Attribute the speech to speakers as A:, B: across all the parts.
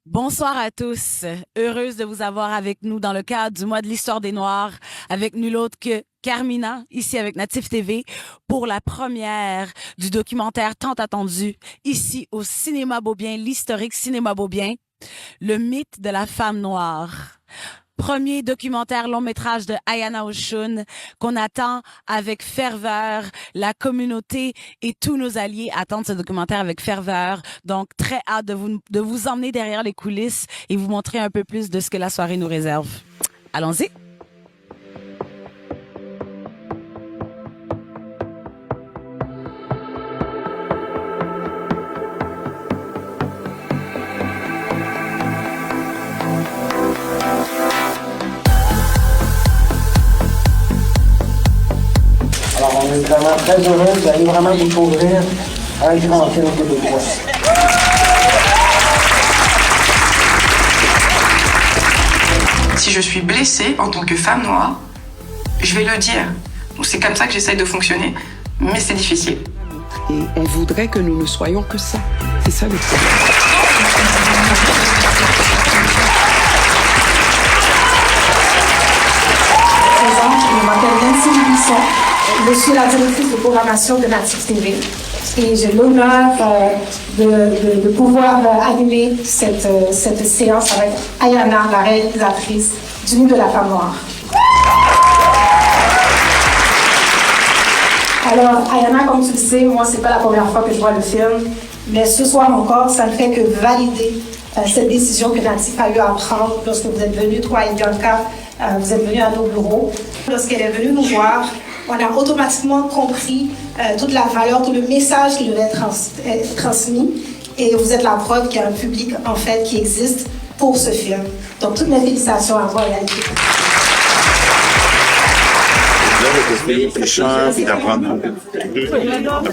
A: Bonsoir à tous. Heureuse de vous avoir avec nous dans le cadre du mois de l'histoire des Noirs avec nul autre que Carmina, ici avec Natif TV, pour la première du documentaire tant attendu, ici au Cinéma Beaubien, l'historique Cinéma Beaubien, le mythe de la femme noire. Premier documentaire long métrage de Ayana Oshun qu'on attend avec ferveur. La communauté et tous nos alliés attendent ce documentaire avec ferveur. Donc, très hâte de vous emmener derrière les coulisses et vous montrer un peu plus de ce que la soirée nous réserve. Allons-y.
B: Alors, on est vraiment très heureux. Vous allez vraiment découvrir un grand film québécois.
C: Si je suis blessée en tant que femme noire, je vais le dire. Donc c'est comme ça que j'essaye de fonctionner, mais c'est difficile.
D: Et on voudrait que nous ne soyons que ça. C'est ça le problème.
E: Je m'appelle Nancy Buisson. Je suis la directrice de programmation de Natif TV. Et j'ai l'honneur de pouvoir animer cette séance avec Ayana, la réalisatrice du Nuit de la femme noire. Alors, Ayana, comme tu le sais, moi, c'est pas la première fois que je vois le film, mais ce soir encore, ça ne fait que valider cette décision que Natif a eu à prendre lorsque vous êtes venus, toi et Bianca, vous êtes venus à nos bureaux. Lorsqu'elle est venue nous voir, on a automatiquement compris toute la valeur, tout le message qui devait être transmis. Et vous êtes la preuve qu'il y a un public, en fait, qui existe pour ce film. Donc, toutes mes félicitations à vous, Ayana.
F: Pécheur et d'apprendre.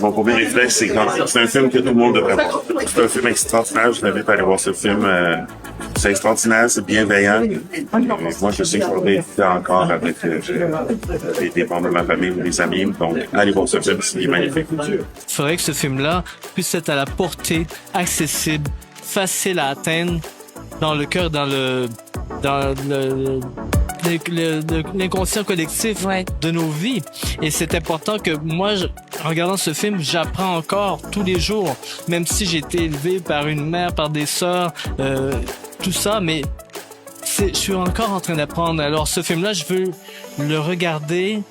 F: Mon premier réflexe, c'est que c'est un film que tout le monde devrait voir. C'est un film extraordinaire, je vous invite à aller voir ce film. C'est extraordinaire, c'est bienveillant. Moi, je sais que je vais être encore avec des membres de ma famille ou des amis. Donc, allez voir ce film, c'est magnifique.
G: Il faudrait que ce film-là puisse être à la portée, accessible, facile à atteindre, dans le cœur, dans l'inconscient collectif de nos vies. Et c'est important que moi, en regardant ce film, j'apprends encore tous les jours, même si j'ai été élevé par une mère, par des sœurs, tout ça, mais je suis encore en train d'apprendre. Alors ce film-là, je veux le regarder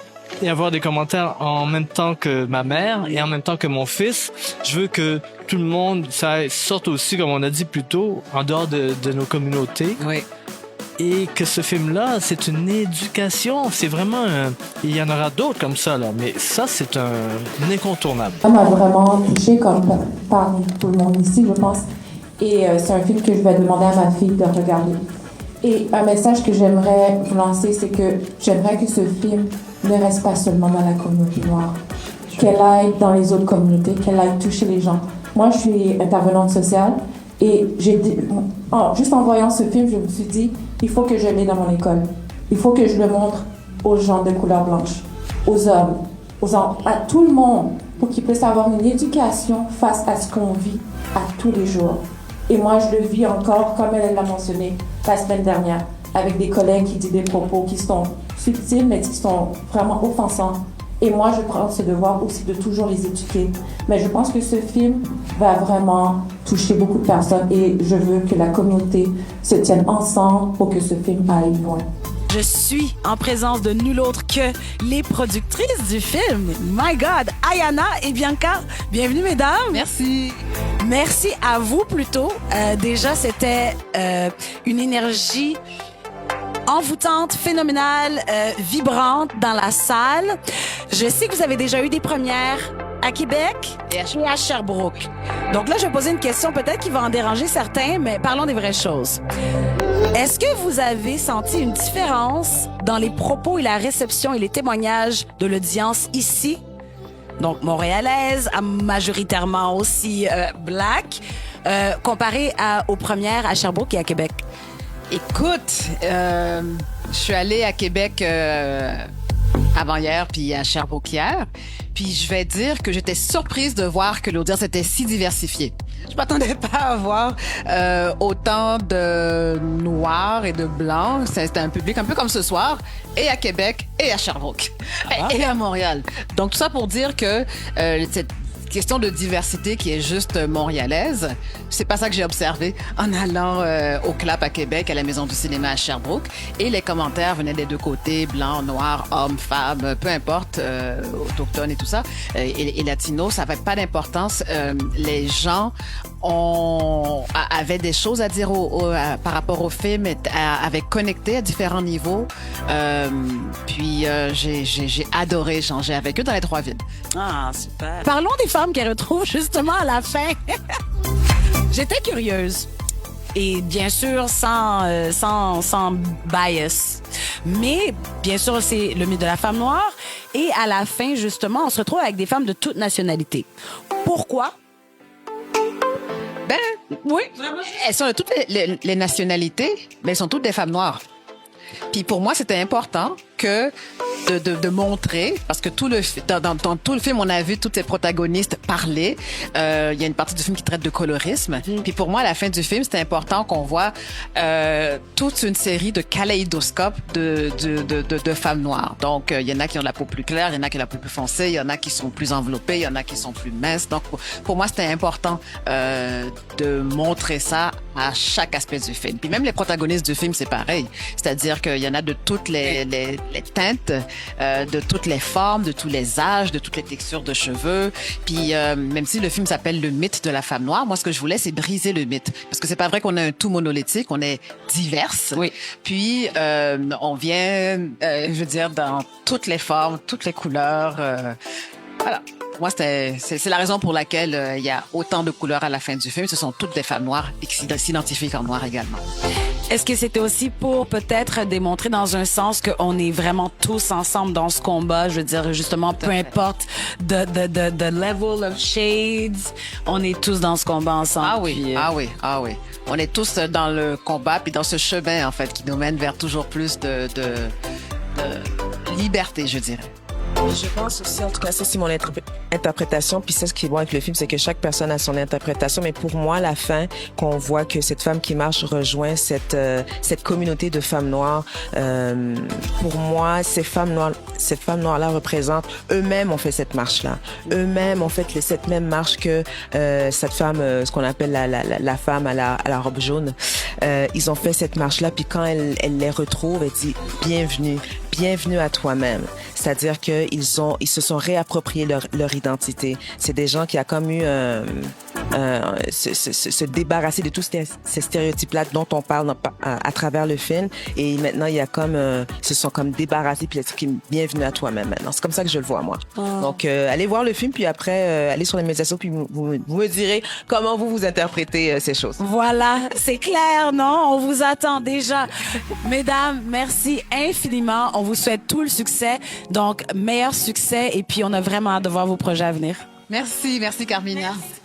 G: et avoir des commentaires en même temps que ma mère et en même temps que mon fils. Je veux que tout le monde, ça sorte aussi, comme on a dit plus tôt, en dehors de nos communautés.
A: Oui.
G: Et que ce film-là, c'est une éducation. C'est vraiment il y en aura d'autres comme ça, là. Mais ça, c'est un incontournable.
H: Ça m'a vraiment touchée comme par tout le monde ici, je pense. Et c'est un film que je vais demander à ma fille de regarder. Et un message que j'aimerais vous lancer, c'est que j'aimerais que ce film ne reste pas seulement dans la communauté noire. Qu'elle aille dans les autres communautés, qu'elle aille toucher les gens. Moi, je suis intervenante sociale. Et juste en voyant ce film, je me suis dit, il faut que je l'aie dans mon école. Il faut que je le montre aux gens de couleur blanche, aux hommes, à tout le monde, pour qu'ils puissent avoir une éducation face à ce qu'on vit à tous les jours. Et moi, je le vis encore, comme elle l'a mentionné la semaine dernière, avec des collègues qui disent des propos qui sont subtils, mais qui sont vraiment offensants. Et moi, je prends ce devoir aussi de toujours les éduquer. Mais je pense que ce film va vraiment toucher beaucoup de personnes et je veux que la communauté se tienne ensemble pour que ce film aille loin.
A: Je suis en présence de nul autre que les productrices du film. My God, Ayana et Bianca. Bienvenue, mesdames.
I: Merci.
A: Merci à vous plutôt. Déjà, c'était une énergie envoûtante, phénoménale, vibrante dans la salle. Je sais que vous avez déjà eu des premières à Québec et à Sherbrooke. Donc là, je vais poser une question peut-être qui va en déranger certains, mais parlons des vraies choses. Est-ce que vous avez senti une différence dans les propos et la réception et les témoignages de l'audience ici? Donc montréalaise, majoritairement aussi black, comparé aux premières à Sherbrooke et à Québec.
I: Écoute, je suis allée à Québec avant-hier, puis à Sherbrooke hier. Puis je vais dire que j'étais surprise de voir que l'audience était si diversifiée. Je m'attendais pas à voir autant de noirs et de blancs. C'était un public un peu comme ce soir, et à Québec, et à Sherbrooke, et à Montréal. Donc tout ça pour dire que cette question de diversité qui est juste montréalaise, c'est pas ça que j'ai observé en allant au Clap à Québec, à la Maison du cinéma à Sherbrooke. Et les commentaires venaient des deux côtés, blancs, noirs, hommes, femmes, peu importe, autochtones et tout ça, et latinos, ça n'avait pas d'importance. Les gens avaient des choses à dire par rapport au film, avaient connecté à différents niveaux. Puis j'ai adoré échanger avec eux dans les 3 villes.
A: Ah, super. Parlons des femmes qu'elles retrouvent justement à la fin. J'étais curieuse. Et bien sûr, sans bias. Mais, bien sûr, c'est le mythe de la femme noire. Et à la fin, justement, on se retrouve avec des femmes de toute nationalité. Pourquoi?
I: Ben, oui. Elles sont de toutes les nationalités, mais elles sont toutes des femmes noires. Puis pour moi, c'était important que de montrer, parce que dans tout le film, on a vu toutes ces protagonistes parler. Il y a une partie du film qui traite de colorisme. Puis pour moi, à la fin du film, c'était important qu'on voit toute une série de kaléidoscopes de femmes noires. Donc, il y en a qui ont la peau plus claire, il y en a qui ont la peau plus foncée, il y en a qui sont plus enveloppées, il y en a qui sont plus minces. Donc, pour moi, c'était important de montrer ça à chaque aspect du film. Puis même les protagonistes du film, c'est pareil. C'est-à-dire qu'il y en a de toutes les teintes, de toutes les formes, de tous les âges, de toutes les textures de cheveux. Puis même si le film s'appelle Le mythe de la femme noire, moi ce que je voulais c'est briser le mythe, parce que c'est pas vrai qu'on a un tout monolithique, on est diverses. Oui. Puis on vient, je veux dire, dans toutes les formes, toutes les couleurs. Voilà. Moi, c'est la raison pour laquelle il y a autant de couleurs à la fin du film. Ce sont toutes des femmes noires et qui s'identifient en noir également.
A: Est-ce que c'était aussi pour peut-être démontrer dans un sens qu'on est vraiment tous ensemble dans ce combat? Je veux dire, justement, peu importe the level of shades, on est tous dans ce combat ensemble.
I: Ah oui, puis, ah oui. On est tous dans le combat puis dans ce chemin, en fait, qui nous mène vers toujours plus de liberté, je dirais.
J: Je pense aussi, en tout cas, ça c'est mon interprétation, puis c'est ce qui est bon avec le film, c'est que chaque personne a son interprétation, mais pour moi, la fin, qu'on voit que cette femme qui marche rejoint cette communauté de femmes noires, pour moi, ces femmes noires-là représentent, eux-mêmes ont fait cette marche-là. Eux-mêmes ont fait cette même marche que cette femme, ce qu'on appelle la femme à la robe jaune. Ils ont fait cette marche-là, puis quand elle les retrouve, elle dit « Bienvenue à toi-même ». C'est-à-dire qu'ils se sont réappropriés leur identité. C'est des gens qui a comme eu se débarrasser de tous ces stéréotypes-là dont on parle à travers le film. Et maintenant, il y a comme se sont comme débarrassés puis c'est bienvenue à toi-même maintenant. C'est comme ça que je le vois moi. Donc allez voir le film puis après allez sur les médias sociaux puis vous me direz comment vous interprétez ces choses.
A: Voilà, c'est clair, non? On vous attend déjà. Mesdames, merci infiniment. On vous souhaite tout le succès. Donc, meilleur succès et puis on a vraiment hâte de voir vos projets à venir.
I: Merci Carmina. Merci.